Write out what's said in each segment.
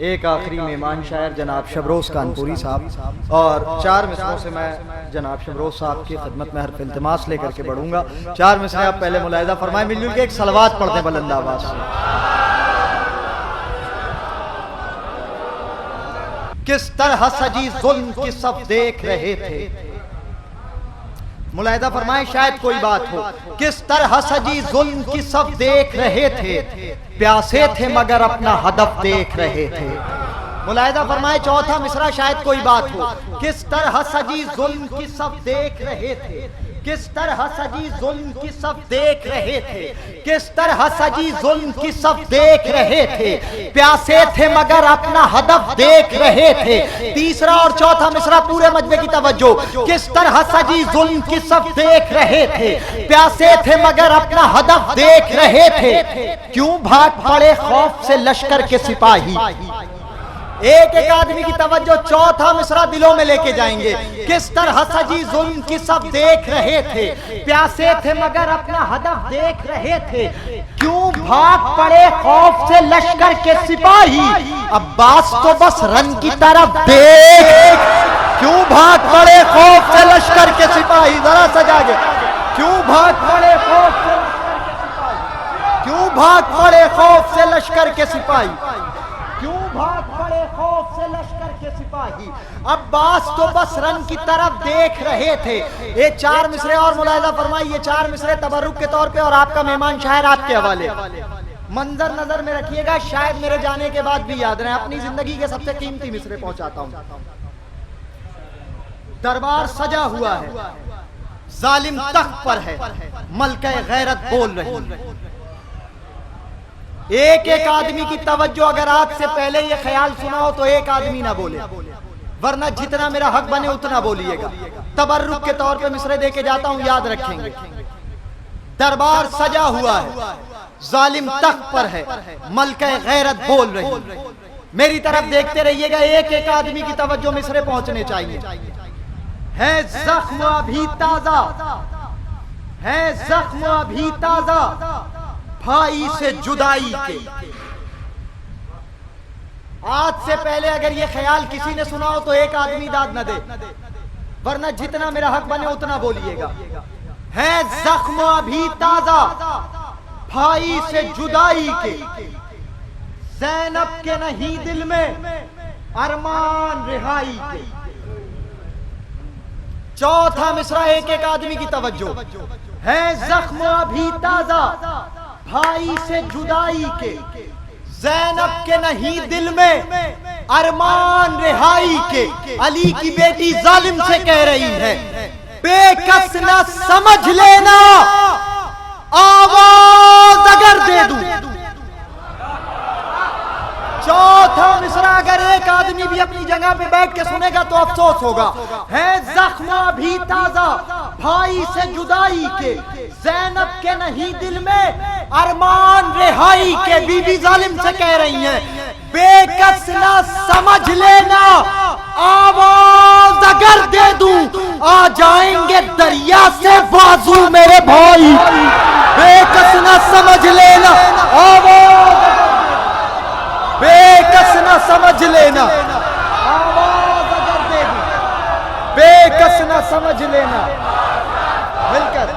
ایک آخری مہمان شاعر جناب شبروز کانپوری صاحب، اور 4 مصروں سے میں جناب شبروز صاحب کی خدمت میں حرف التماس لے کر کے بڑھوں گا۔ 4 مصرے آپ پہلے ملاحظہ فرمائیں، مل جل کے ایک صلوات پڑھتے ہیں بلند آواز سے۔ کس طرح سجی ظلم کی صف دیکھ رہے تھے، ملاحظہ فرمائیں شاید کوئی بات ہو۔ کس طرح سجی ظلم کی صف دیکھ رہے تھے، پیاسے تھے مگر اپنا ہدف دیکھ رہے تھے۔ ملاحظہ فرمائیں چوتھا مصرع شاید کوئی بات ہو۔ کس طرح سجی ظلم کی صف دیکھ رہے تھے، کس طرح سجی ظلم کی صف دیکھ رہے تھے، کس طرح سجی ظلم کی صف دیکھ رہے تھے، پیاسے تھے مگر اپنا ہدف دیکھ رہے تھے۔ تیسرا اور چوتھا مصرع پورے مجمع کی توجہ۔ کس طرح سجی ظلم کی صف دیکھ رہے تھے، پیاسے تھے مگر اپنا ہدف دیکھ رہے تھے، کیوں بھاگ پڑے خوف سے لشکر کے سپاہی۔ ایک ایک آدمی کی توجہ، چوتھا مصرع دلوں میں لے کے جائیں گے۔ کس طرح سجی ظلم کی صف دیکھ رہے تھے، پیاسے تھے مگر اپنا ہدف دیکھ رہے تھے، کیوں بھاگ پڑے خوف سے لشکر کے سپاہی۔ عباس تو بس رن کی طرف دیکھ، کیوں بھاگ پڑے خوف سے لشکر کے سپاہی۔ ذرا سجا گے، کیوں بھاگ پڑے خوف سے لشکر کے سپاہی، کیوں بھاگ پڑے خوف سے لشکر کے سپاہی، کیوں بھاگ پڑے خوف سے لشکر کے سپاہی۔ عباس تو بس رن کی طرف دیکھ رہے تھے۔ یہ 4 مصرے اور ملاحظہ فرمائی، یہ 4 مصرے تبرک کے طور پہ اور آپ کا مہمان شاعر آپ کے حوالے۔ منظر نظر میں رکھیے گا، شاید میرے جانے کے بعد بھی یاد رہے۔ اپنی زندگی کے سب سے قیمتی مصرے پہنچاتا ہوں۔ دربار سجا ہوا ہے، ظالم تخت پر ہے، ملکہ غیرت بول رہی ہے۔ ایک ایک آدمی کی توجہ، اگر آج سے پہلے یہ خیال سنا ہو تو ایک آدمی نہ بولے، ورنہ جتنا میرا حق بنے اتنا بولیے گا۔ تبرک کے طور پہ مصرے دے کے جاتا ہوں، یاد رکھیں گے۔ دربار سجا ہوا ہے، ظالم تخت پر ہے، ملکہ غیرت بول رہی ہے۔ میری طرف دیکھتے رہیے گا، ایک ایک آدمی کی توجہ مصرے پہنچنے چاہیے۔ ہے زخم ابھی تازہ، ہے زخم ابھی تازہ بھائی سے جدائی کے۔ آج سے پہلے اگر یہ خیال کسی نے سنا ہو تو ایک آدمی داد نہ دے، ورنہ جتنا میرا حق بنے اتنا بولیے گا۔ ہے زخم ابھی تازہ بھائی سے جدائی کے، زینب کے نہیں دل میں ارمان رہائی کے۔ چوتھا مصرع ایک ایک آدمی کی توجہ۔ ہے زخم ابھی تازہ بھائی سے جدائی کے، زینب کے نہیں دل میں ارمان رہائی کے۔ علی کی بیٹی ظالم سے کہہ رہی ہے، بے کس نہ سمجھ لینا آواز اگر دے دوں۔ چوتھا مصرع اگر ایک آدمی بھی اپنی جگہ پہ بیٹھ کے سنے گا تو افسوس ہوگا۔ ہے زخم ابھی تازہ بھائی سے جدائی کے، زینب کے نہیں دل میں ارمان رہائی کے۔ بی بی ظالم سے کہہ رہی ہیں، بے کس نہ سمجھ لینا آواز اگر دے دوں، آ جائیں گے دریا سے بازو میرے بھائی۔ بے کس نہ سمجھ لینا آواز، بے کس نہ سمجھ لینا آواز اگر دے دوں، بے کس نہ سمجھ لینا۔ مل کر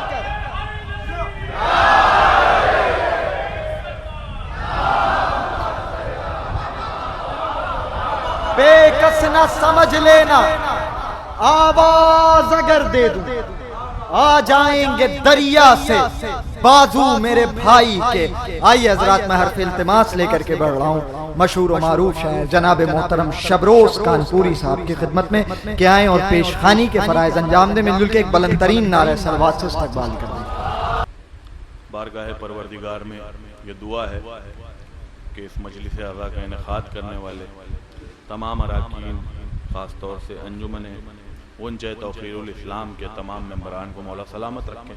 بے کس نہ سمجھ لینا آواز اگر دے دوں، آ جائیں گے دریا سے بازو میرے بھائی کے۔ آئیے حضرات میں حرف التماس لے کر کے بڑھ رہا ہوں مشہور و معروف شاعر جناب محترم شبروز کانپوری صاحب کی خدمت میں کہ آئیں اور پیش خانی کے فرائض انجام دیں۔ مل جل کے ایک بلند ترین نعرہ صلوات سے استقبال کریں۔ بارگاہ پروردگار میں یہ دعا ہے کہ اس مجلس اعزا کا انعقاد کرنے والے تمام اراکین، خاص طور سے انجمن غنچۂ توقیر الاسلام کے تمام ممبران کو مولا سلامت رکھیں۔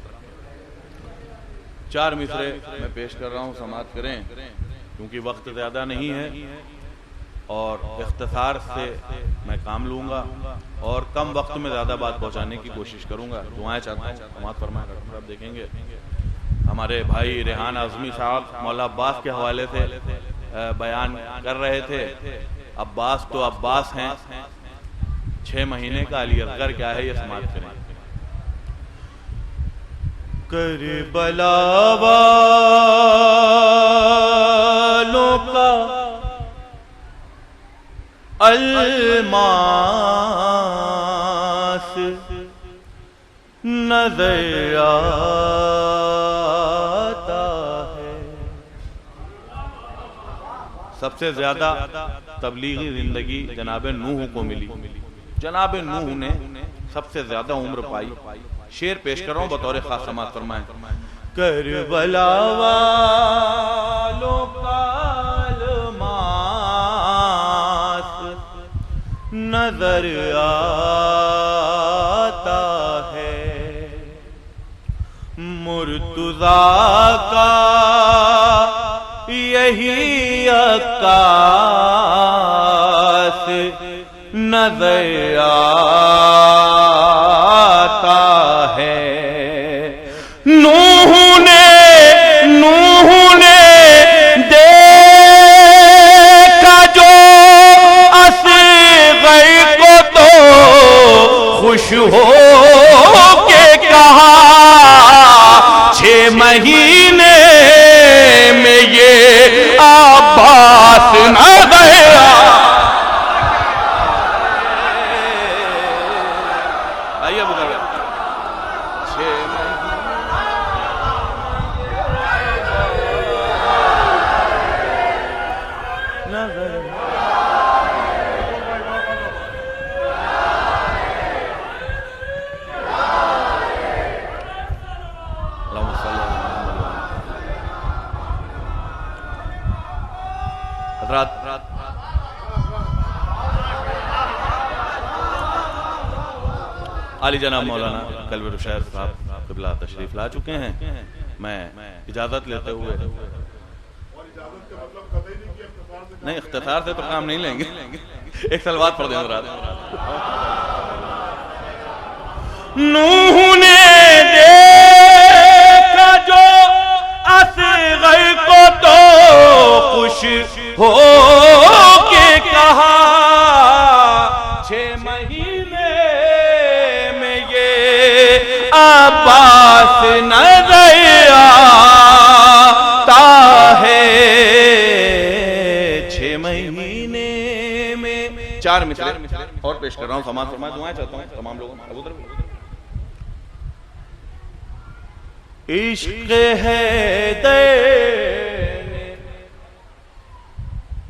4 مصرے میں پیش کر رہا ہوں، سماعت کریں کیونکہ وقت زیادہ نہیں ہے اور اختصار سے میں کام لوں گا اور کم وقت میں زیادہ بات پہنچانے کی کوشش کروں گا۔ دعائیں چاہتا ہوں، سماعت فرمائیں۔ ڈاکٹر صاحب دیکھیں گے ہمارے بھائی ریحان اعظمی صاحب مولا عباس کے حوالے سے بیان کر رہے تھے عباس تو عباس ہیں، 6 مہینے کا علی اصغر کیا ہے، یہ سماعت کریں۔ کربلا والوں کا الماس نظر آتا ہے۔ سب سے زیادہ تبلیغی زندگی جناب نوح کو ملی، جناب نوح نے سب سے زیادہ عمر پائی۔ شعر پیش کر رہا ہوں بطور خاص سماعت فرمائیں۔ کربلا والوں کا الماس نظر آتا ہے، مرتضیٰ کا یہی عکاس نظر آتا ہے۔ نوح نے دیکھا جو اصغر کو تو خوش ہو کے کہا 6 مہینے میں یہ عباس نہ گیا۔ آئیے بکر گیا 6 مہینے نہ گیا۔ حضرات عالی جناب مولانا قلب رشید صاحب قبلہ تشریف لا چکے ہیں۔ میں اجازت لیتے ہوئے نہیں، اختصار سے تو کام نہیں لیں گے، ایک صلوات پڑھ دیں حضرات۔ نوح نے دیکھا جو اصغر کو تو خوش ہو کے کہا 6 مہینے میں یہ عباس نظر آتا ہے۔ 6 مہینے میں 4 مصرے اور پیش کر رہا ہوں، سماعت فرمائیں، دعائیں چاہتا ہوں تمام لوگوں میں۔ عشق حیدر نے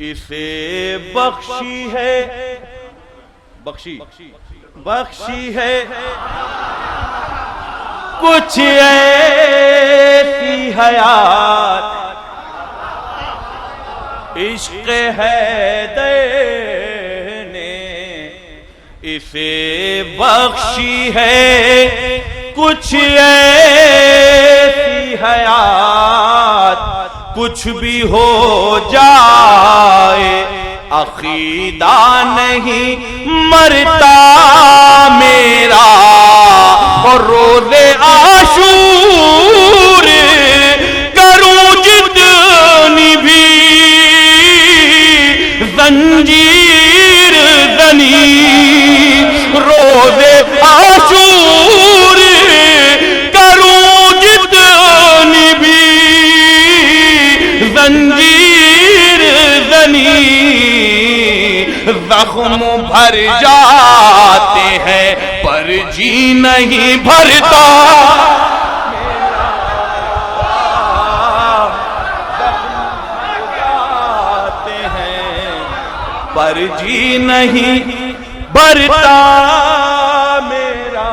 اسے بخشی ہے کچھ ایسی حیات، عشق حیدر نے اسے بخشی ہے کچھ ایسی حیات، کچھ بھی ہو جائے عقیدہ نہیں مرتا میرا، اور روز عاشور کروں جتنی بھی زنجیر زنی، روز عاشور کروں جتنی بھی زنجیر زنی، زخم بھر جاتے ہیں پر جی نہیں بھرتا، پر جی نہیں بھرتا میرا،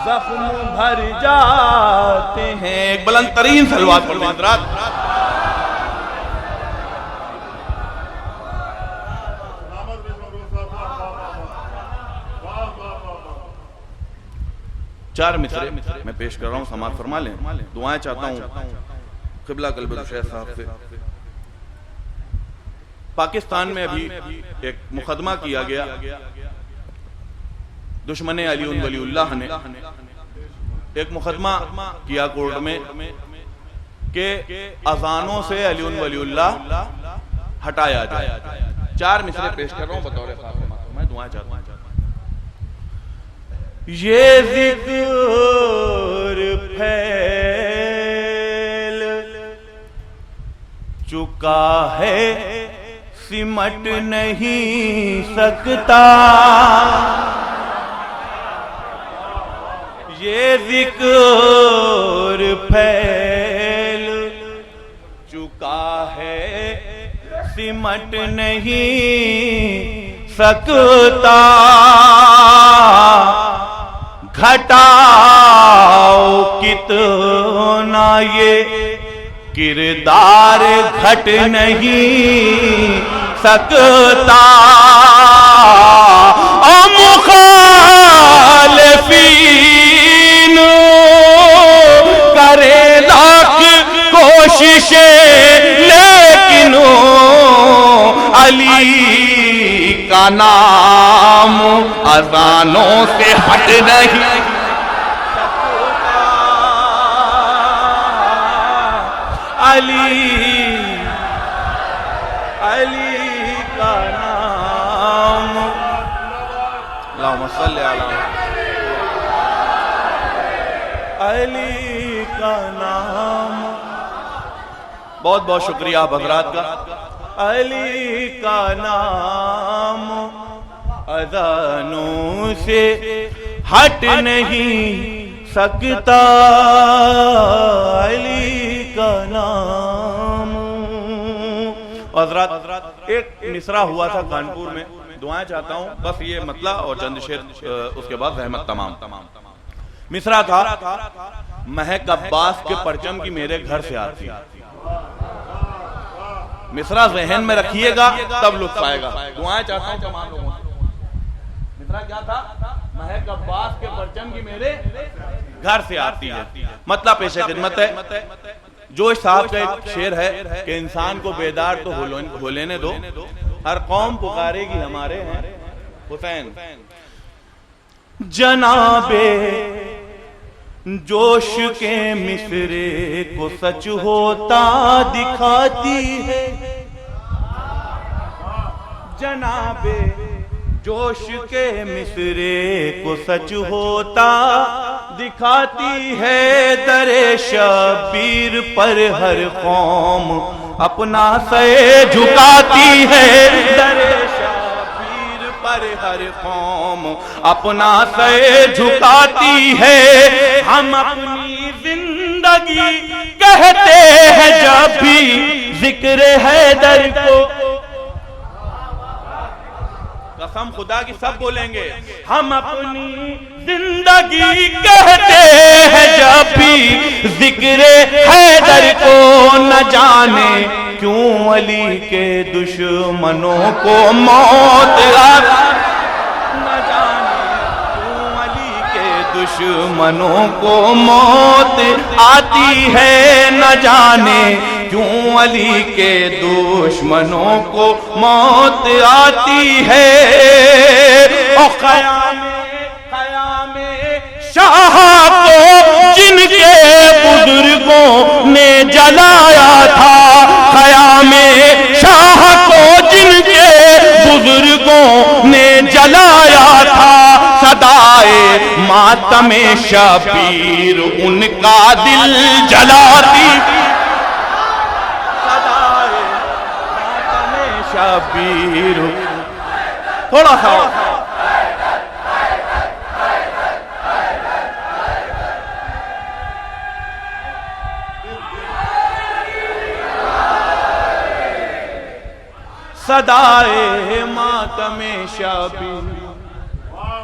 زخم بھر جاتے ہیں۔ ایک بلند ترین صلوات پڑھ دیں حضرات۔ چار مصرے میں پیش کر رہا ہوں، سماعت فرما لیں، دعائیں چاہتا ہوں قبلہ قلب رشید صاحب سے۔ پاکستان میں ابھی ایک مقدمہ کیا گیا، دشمن علی ولی اللہ نے ایک مقدمہ کیا کورٹ میں کہ اذانوں سے علی ولی اللہ ہٹایا جائے۔ 4 مصرے پیش کر رہا ہوں بطور خاتمہ، میں دعائیں چاہتا ہوں. یہ ذکر پھیل چکا ہے سمٹ نہیں سکتا، یہ ذکر پھیل چکا ہے سمٹ نہیں سکتا، گھٹاؤ کتنا یہ کردار گھٹ نہیں سکتا، مخالفین کرے لاکھ کوششیں لیکن علی کا نام اذانوں سے ہٹ نہیں علی کا نام. اللہم صلی علی علی کا نام. بہت بہت شکریہ آپ حضرات کا. علی کا نام اذانوں سے ہٹ نہیں سکتا، علی کا نام. حضرات ایک مصرع ہوا تھا کانپور میں، دعائیں چاہتا ہوں بس یہ مطلع اور چند شعر اس کے بعد رحمت تمام. مصرع تھا مہک عباس کے پرچم کی میرے گھر سے آتی. مصرع ذہن میں رکھیے گا تب لطف آئے گا. دعائیں چاہتا ہوں تمام لوگوں سے. مصرع کیا تھا؟ مہک عباس کے پرچم کی میرے گھر سے آتی ہے. مطلب پیش خدمت ہے. جوش صاحب کا ایک شعر ہے کہ انسان کو بیدار تو ہو لینے دو، ہر قوم پکارے گی ہمارے ہیں حسین. جناب جوش کے مصرے کو سچ ہوتا دکھاتی ہے، جناب جوش کے مصرے کو سچ ہوتا دکھاتی ہے، در شبیر پر ہر قوم اپنا سر جھکاتی ہے، در شبیر پر ہر قوم اپنا سر جھکاتی ہے. ہم اپنی زندگی کہتے ہیں جب بھی ذکر حیدر کو، قسم خدا کی سب بولیں گے. ہم اپنی زندگی کہتے ہیں جب بھی ذکر حیدر کو، نہ جانے کیوں علی کے دشمنوں کو موت آتی، نہ جانے کیوں علی کے دشمنوں کو موت آتی ہے، نہ جانے کیوں علی کے دشمنوں کو موت آتی ہے. اور قیام شاہ کو جن کے بزرگوں نے جلایا تھا، قیام شاہ کو جن کے بزرگوں نے جلایا تھا، صدائے ماتم شبیر ان کا دل جلاتی، شبیر. تھوڑا سا صدائے ماتم شبیر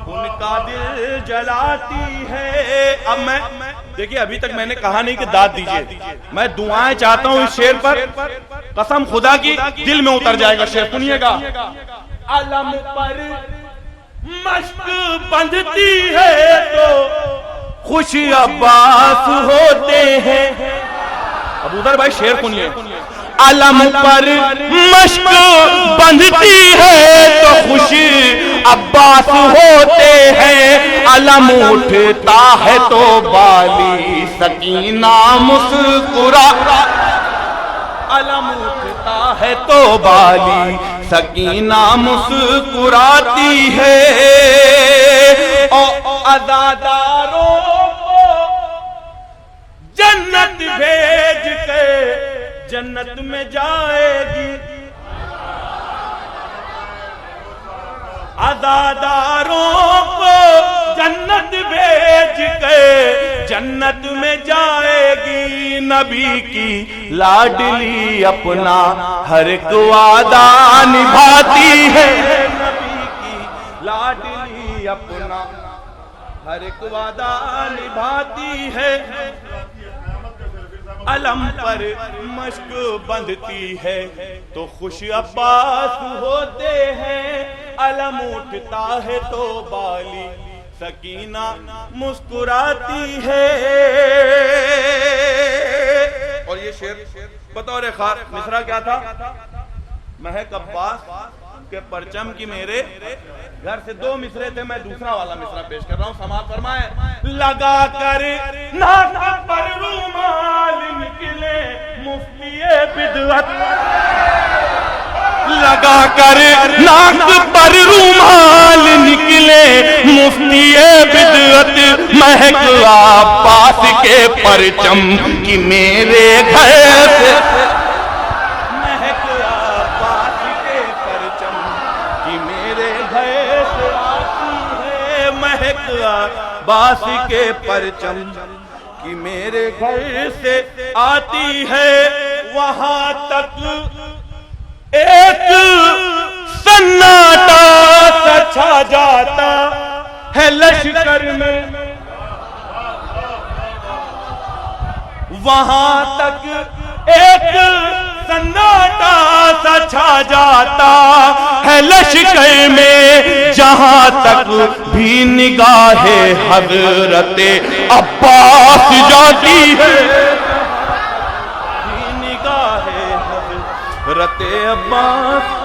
ان کا دل جلاتی ہے. اب میں دیکھیے ابھی تک میں نے کہا نہیں کہ داد دیجئے، میں دعائیں چاہتا ہوں اس شعر پر، قسم خدا کی دل میں اتر جائے گا. شعر سنیے گا. علم پر مشق بندھتی ہے تو خوش عباس ہوتے ہیں. ابوذر بھائی شعر سنیے. علم پر مشق بندھتی ہے تو خوش عباس ہوتے ہیں، علم اٹھتا ہے تو بالی سکینہ مسکرا، علم اٹھتا ہے تو بالی سکینہ مسکراتی ہے اور عزاداروں کو جنت بھیج کے جنت میں جائے گی عزاداروں کو جنت بھیج کے جنت میں جائے گی نبی کی لاڈلی اپنا ہر ایک وعدہ نبھاتی ہے نبی کی لاڈلی اپنا ہر ایک وعدہ نبھاتی ہے علم پر مشک بندھتی ہے تو خوش عباس ہوتے ہیں علم اٹھتا ہے تو بالی سکینہ مسکراتی ہے اور یہ شعر بطور خاص مصرع کیا تھا مہک عباس کے پرچم کی میرے گھر سے دو مصرے تھے میں دوسرا والا مصرع پیش کر رہا ہوں سماعت فرمائیں لگا کر ناک پر رومال نکلے مفتی بدعت لگا کر ناک پر رومال نکلے مفتی بدعت مہک عباس کے پرچم کی میرے گھر سے مہک عباس کے پرچم کی میرے گھر سے آتی ہے مہک عباس کے پرچم کی میرے گھر سے آتی ہے وہاں تک ایک سناٹا سا چھا جاتا ہے لشکر میں وہاں تک ایک سناٹا سا چھا جاتا ہے لشکر میں جہاں تک بھی نگاہ حضرت عباس جاتی ہے نگاہ حضرت عباس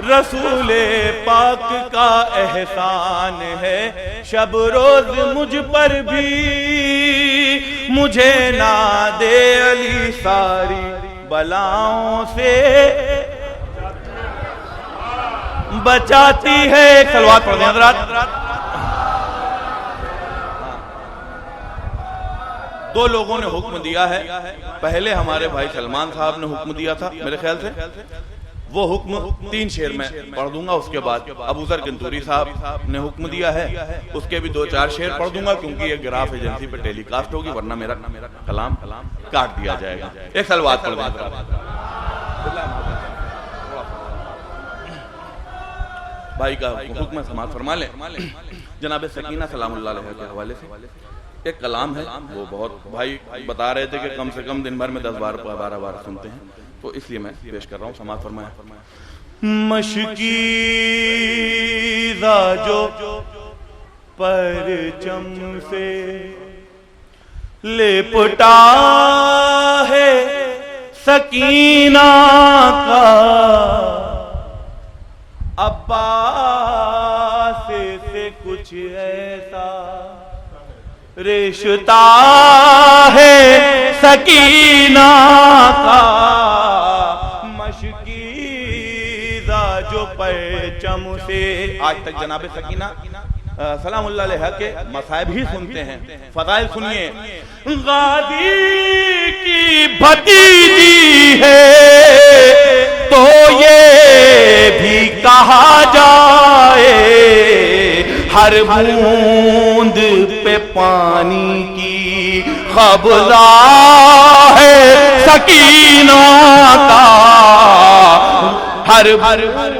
رسول پاک کا احسان ہے شب روز مجھ پر بھی مجھے نہ دے علی ساری بلاؤں سے بچاتی ہے ایک صلوات پڑھ دیں حضرات دو لوگوں نے حکم دیا ہے پہلے ہمارے بھائی سلمان صاحب نے حکم دیا تھا میرے خیال سے وہ حکم 3 شعر میں پڑھ دوں گا اس کے بعد ابو ذر گنتوری صاحب نے حکم دیا ہے اس کے بھی 2-4 شعر پڑھ دوں گا کیونکہ یہ گراف ایجنسی پہ ٹیلی کاسٹ ہوگی ورنہ میرا کلام کاٹ دیا جائے گا ایک صلوات پڑھ دیں بھائی کا حکم سماعت فرما لیں جناب سکینہ سلام اللہ علیہ کے حوالے سے ایک کلام ہے وہ بہت بھائی بتا رہے تھے کہ کم سے کم دن بھر میں 10 بار 12 بار سنتے ہیں تو اس لیے میں پیش کر رہا ہوں سماعت فرمائیں مشکیزہ جو پرچم سے لپٹا ہے سکینہ کا عباس سے کچھ ایسا رشتہ ہے سکینہ کا مشکیزہ جو پرچم سے آج تک جناب سکینہ سلام اللہ علیہ کے مصائب ہی سنتے ہیں فضائل سنیے غازی کی بھتیجی ہے تو یہ بھی کہا جائے ہر بوند پہ پانی کی قبضہ ہے سکینہ کا ہر بوند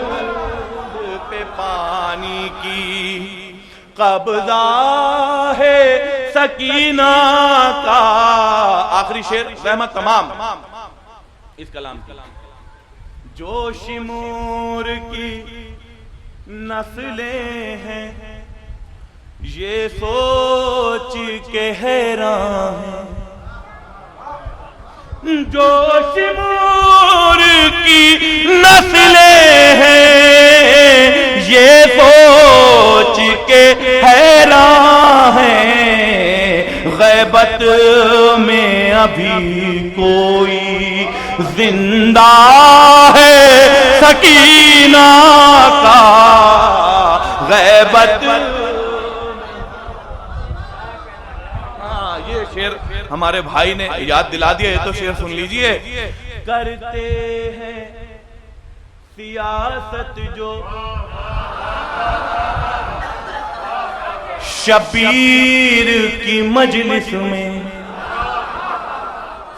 پہ پانی کی قبضہ ہے سکینہ کا آخری شعر رحمت تمام اس کلام کی جو شمور کی نسلیں ہیں یہ سوچ کے حیران ہیں جو شمور کی نسلیں ہیں یہ سوچ کے حیران ہیں غیبت میں ابھی کوئی زندہ ہے سکینہ کا غیبت. یہ شعر ہمارے بھائی نے یاد دلا دیا. یہ تو شعر سن لیجئے. کرتے ہیں سیاست جو شبیر کی مجلس میں.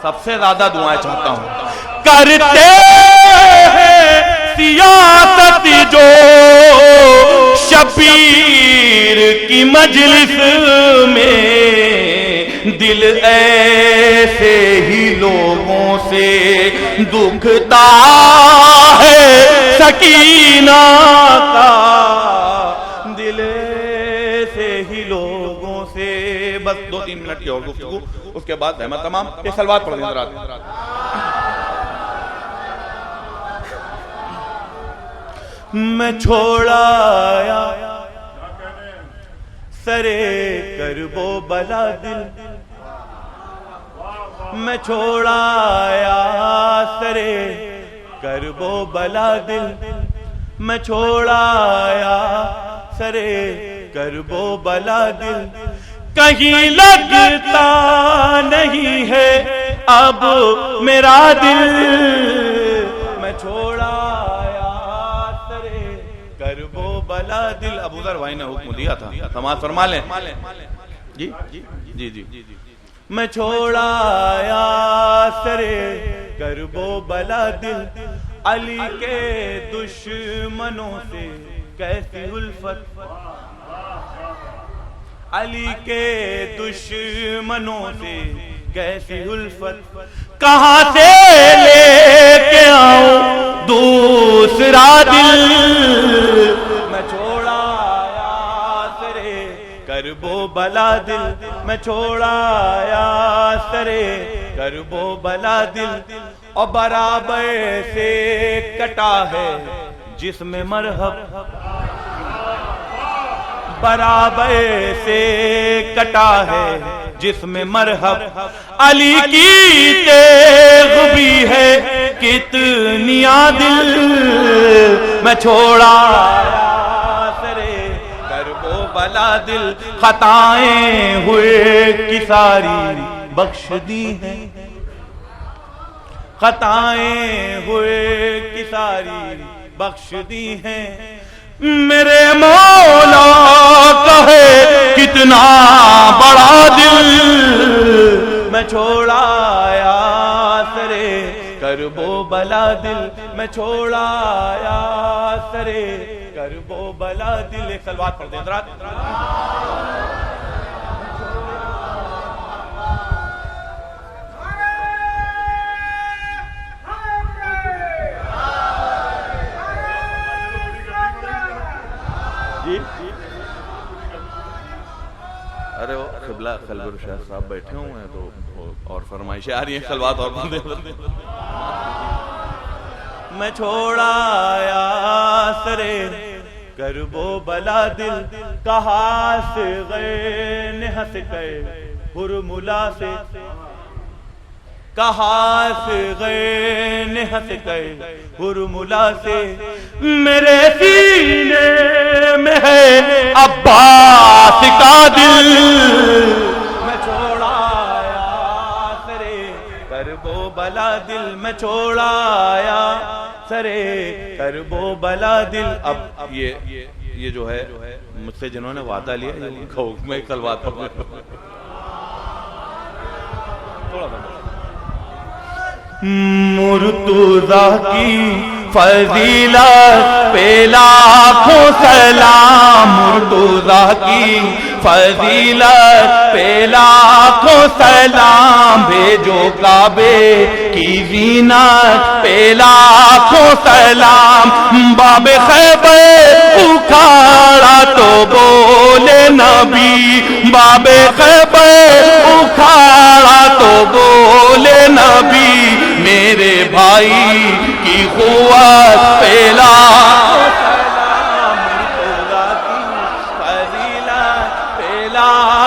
سب سے زیادہ دعائیں چاہتا ہوں. کرتے ہیں سیاست جو شبیر کی مجلس میں دل ایسے ہی لوگوں سے دکھتا ہے سکینہ کا دل ایسے ہی لوگوں سے. بس 2-3 منٹ کی اور گفتگو اس کے بعد احمد تمام. ایک سلوات پڑھ دیں ذرا. میں چھوڑا آیا سرے کرب و بلا دل. میں چھوڑا آیا سرے کرب و بلا دل. میں چھوڑا آیا سرے کرب و بلا دل. کہیں لگتا نہیں ہے اب میرا دل. میں چھوڑا آیا سرے کرب و بلا دل. ابو ذر بھائی نے حکم دیا تھا سماعت فرما لیں. جی جی جی. میں چھوڑا آیا سرے کرب و بلا دل. علی کے دشمنوں سے کیسی الفت. علی کے دشمنوں سے کیسی الفت. کہاں سے لے کے آؤں دوسرا دل. میں چھوڑا آیا سرے کرب و بلا دل. میں چھوڑا آیا سرے کرب و بلا دل. اور برابر سے کٹا ہے جس میں مرحب. برابر سے کٹا ہے جس میں مرحب. علی کی تیغ بھی ہے کتنی عادل. میں چھوڑا آیا سرے کرب و بلا دل. خطائیں ہوئے کی ساری بخش دی ہیں. خطائیں ہوئے کی ساری بخش دی ہیں. میرے مولا کا ہے کتنا بڑا دل. میں چھوڑا آیا سرے کرب و بلا دل. میں چھوڑا آیا سرے کرب و بلا دل. ایک سلوات پڑھ دیں حضرات. ارے وہ قبلہ قلب الشاہ صاحب بیٹھے ہوئے ہیں تو اور فرمائشیں آ رہی ہیں. خلوات اور بندے. میں چھوڑا آیا سرے کرب و بلا دل. کہا سے غیر نے ہنس گئے ہرملا سے. کہا سے غیر نے ہنس گئے ہرملا سے. میرے سینے میں ہے عباس کا دل. میں چھوڑا آیا سرے کرب و بلا دل. میں چھوڑا آیا سرے کرب و بلا دل. اب یہ جو ہے مجھ سے جنہوں نے وعدہ لیا ان کا حکم ہے. سلوات پڑھنے تھوڑا سا. مرتضیٰ کی فضیلت پہ لاکھوں سلام. مرتضیٰ کی فضیلت پہ لاکھوں سلام. بھیجو کعبے کی زینت پہ لاکھوں سلام. باب خیبر اکھاڑا تو بولے نبی. باب خیبر اکھاڑا تو بولے نبی. بھائی کی قوت پہلا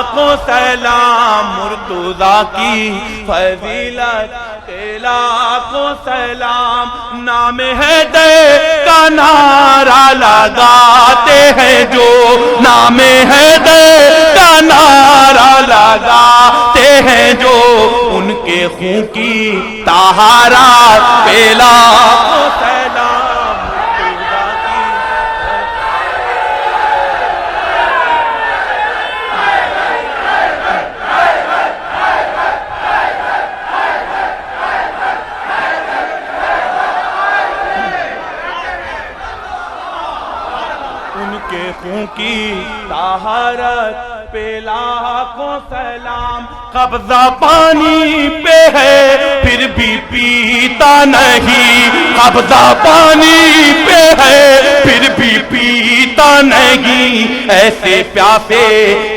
کو سلام مرتضیٰ کی فضیلت پہ لاکھوں سلام نام حیدر کا نعرہ لگاتے ہیں جو نام حیدر کا نعرہ لگاتے ہیں جو ان کے خون کی طہارت پہ لاکھوں سلام کے خون کی طہارت پہ لاکھوں سلام قبضہ پانی پہ ہے پھر بھی پیتا نہیں قبضہ پانی پہ ہے پھر بھی پیتا نہیں ایسے پیاسے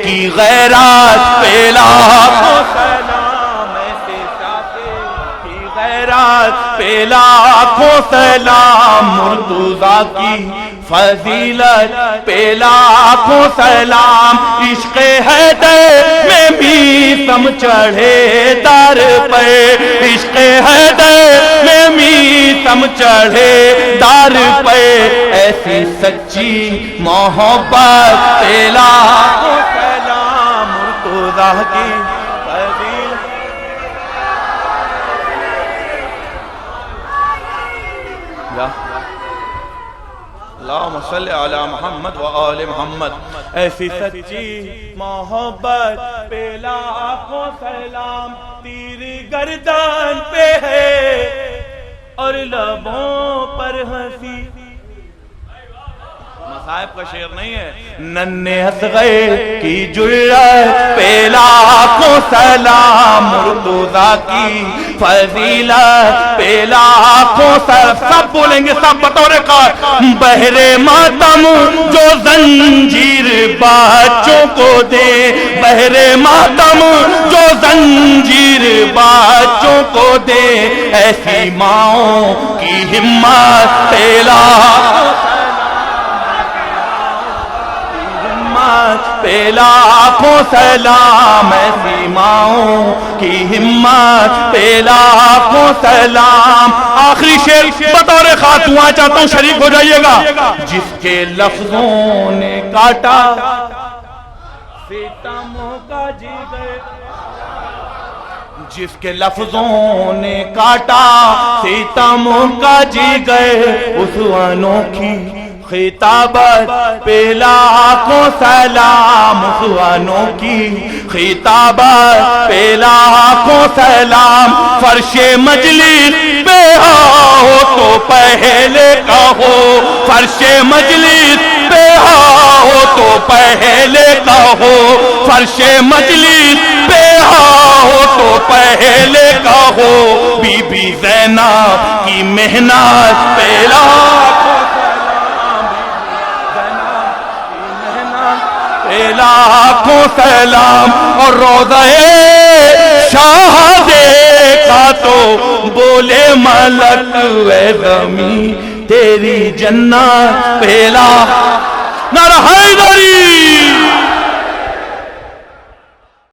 کی غیرت پہ لاکھوں سلام ایسے پیاسے کی غیرت پہ لاکھوں سلام مرتضیٰ کی فضیلت پہ لاکھوں سلام عشق حیدر میں میثم چڑھے در پہ عشق حیدر میں میثم چڑھے در پہ ایسی سچی محبت پہ لاکھوں سلام مرتضیٰ کی فضیلت اللہم صلی علی محمد و آل محمد ایسی سچی محبت پہ لاکھوں سلام تیر گردن پہ ہے اور لبوں پر ہنسی مصائب کا شعر نہیں ہے ننھے اصغر کی جرأت پہ لاکھوں سلام مرتضیٰ کی فضیلت پہ لاکھوں سلام سب بولیں گے سب بطور قار بہر ماتم جو زنجیر بچوں کو دے بہر ماتم جو زنجیر بچوں کو دے ایسی ماؤں کی ہمت پہ لاکھوں پہ لاکھوں سلام ایسی ماؤں کی ہمت پہ لاکھوں سلام آخری شعر بطور خاتون چاہتا ہوں شریک ہو جائیے گا جس کے لفظوں نے کاٹا ستموں کا جگر جس کے لفظوں نے کاٹا ستموں کا جگر اس انوکھی خطابت پہ لاکھوں سلام خوانوں کی خطابت پہ لاکھوں سلام فرش مجلس پہ آؤ تو پہلے کہو فرش مجلس پہ آؤ تو پہلے کہو فرش مجلس پہ آؤ تو پہلے کہو بی بی زینب کی محنت پہ لاکھوں لاکھوں سلام اور روضہ شاہ دیکھا تو بولے ملک اے زمین تیری جنت پہ لاکھوں نعرہ حیدری